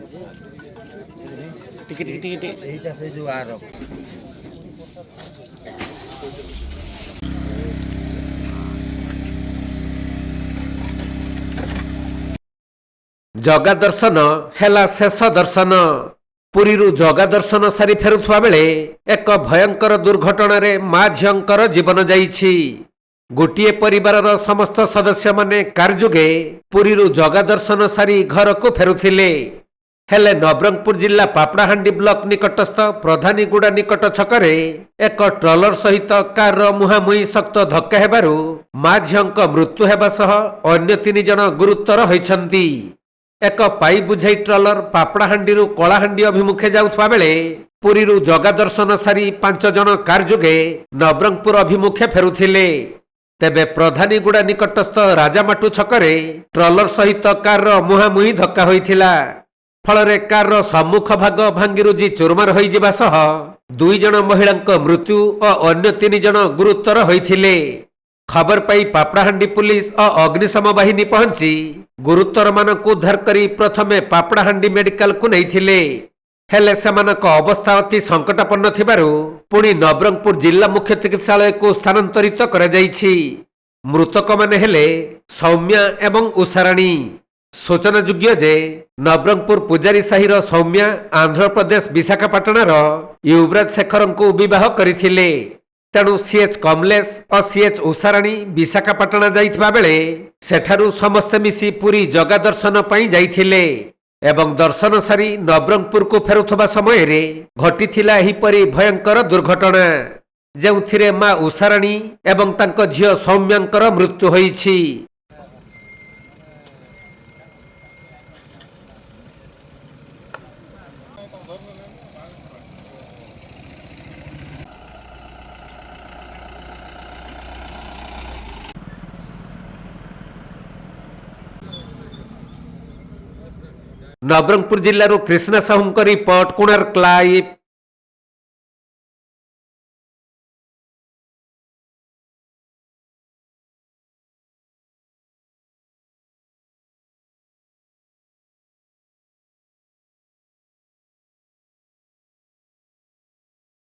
ଟିକେ ଟିକେ ଟିକେ ଟିକେ এইটা সেই ଯୋଉ ଆର ଜଗା ଦର୍ଶନ ହେଲା ଶେଷ ଦର୍ଶନ। ପୁରୀରୁ ଜଗା ଦର୍ଶନ ସାରି ଫେରୁଥିବା ବେଳେ ଏକ ଭୟଙ୍କର ଦୁର୍ଘଟଣାରେ ମା ଝିଅଙ୍କର ଜୀବନ ଯାଇଛି। ଗୋଟିଏ ପରିବାରର ସମସ୍ତ ସଦସ୍ୟମାନେ କାର୍ ଯୋଗେ ପୁରୀରୁ ଜଗା ଦର୍ଶନ ସାରି ଘରକୁ ଫେରୁଥିଲେ। ହେଲେ ନବରଙ୍ଗପୁର ଜିଲ୍ଲା ପାପଡ଼ାହାଣ୍ଡି ବ୍ଲକ ନିକଟସ୍ଥ ପ୍ରଧାନୀଗୁଡ଼ା ନିକଟ ଛକରେ ଏକ ଟ୍ରଲର ସହିତ କାରର ମୁହାଁମୁହିଁ ଶକ୍ତ ଧକ୍କା ହେବାରୁ ମା ଝିଅଙ୍କ ମୃତ୍ୟୁ ହେବା ସହ ଅନ୍ୟ 3 ଜଣ ଗୁରୁତର ହୋଇଛନ୍ତି। ଏକ ପାଇପ୍ ବୁଝାଇ ଟ୍ରଲର ପାପଡ଼ାହାଣ୍ଡିରୁ କଳାହାଣ୍ଡି ଅଭିମୁଖେ ଯାଉଥିବା ବେଳେ ପୁରୀରୁ ଜଗା ଦର୍ଶନ ସାରି 5 ଜଣ କାର୍ ଯୋଗେ ନବରଙ୍ଗପୁର ଅଭିମୁଖେ ଫେରୁଥିଲେ। ତେବେ ପ୍ରଧାନୀଗୁଡ଼ା ନିକଟସ୍ଥ ରାଜାମାଟୁ ଛକରେ ଟ୍ରଲର ସହିତ କାରର ମୁହାଁମୁହିଁ ଧକ୍କା ହୋଇଥିଲା। ଫଳରେ କାରର ସମ୍ମୁଖ ଭାଗ ଭାଙ୍ଗିରୁଜି ଚୁରମାର ହୋଇଯିବା ସହ 2 ଜଣ ମହିଳାଙ୍କ ମୃତ୍ୟୁ ଓ ଅନ୍ୟ 3 ଜଣ ଗୁରୁତର ହୋଇଥିଲେ। ଖବର ପାଇ ପାପଡ଼ାହାଣ୍ଡି ପୁଲିସ ଓ ଅଗ୍ନିଶମ ବାହିନୀ ପହଞ୍ଚି ଗୁରୁତରମାନଙ୍କୁ ଉଦ୍ଧାର କରି ପ୍ରଥମେ ପାପଡ଼ାହାଣ୍ଡି ମେଡିକାଲକୁ ନେଇଥିଲେ। ହେଲେ ସେମାନଙ୍କ ଅବସ୍ଥା ଅତି ସଙ୍କଟାପନ୍ନ ଥିବାରୁ ପୁଣି ନବରଙ୍ଗପୁର ଜିଲ୍ଲା ମୁଖ୍ୟ ଚିକିତ୍ସାଳୟକୁ ସ୍ଥାନାନ୍ତରିତ କରାଯାଇଛି। ମୃତକମାନେ ହେଲେ ସୌମ୍ୟା ଏବଂ ଉଷାରାଣୀ। ସୂଚନାଯୋଗ୍ୟ ଯେ ନବରଙ୍ଗପୁର ପୂଜାରୀ ସାହିର ସୌମ୍ୟା ଆନ୍ଧ୍ରପ୍ରଦେଶ ବିଶାଖାପାଟଣାର ୟୁବରାଜ ଶେଖରଙ୍କୁ ବିବାହ କରିଥିଲେ। ତେଣୁ ସିଏଚ୍ କମଲେଶ ଓ ସିଏଚ୍ ଉଷାରାଣୀ ବିଶାଖାପାଟଣା ଯାଇଥିବା ବେଳେ ସେଠାରୁ ସମସ୍ତେ ମିଶି ପୁରୀ ଜଗା ଦର୍ଶନ ପାଇଁ ଯାଇଥିଲେ ଏବଂ ଦର୍ଶନ ସାରି ନବରଙ୍ଗପୁରକୁ ଫେରୁଥିବା ସମୟରେ ଘଟିଥିଲା ଏହିପରି ଭୟଙ୍କର ଦୁର୍ଘଟଣା, ଯେଉଁଥିରେ ମା ଉଷାରାଣୀ ଏବଂ ତାଙ୍କ ଝିଅ ସୌମ୍ୟାଙ୍କର ମୃତ୍ୟୁ ହୋଇଛି। ନବରଙ୍ଗପୁର ଜିଲ୍ଲାରୁ କ୍ରିଷ୍ଣା ସାହୁଙ୍କ ରିପୋର୍ଟ, କୋଣାର୍କ ଲାଇଭ୍।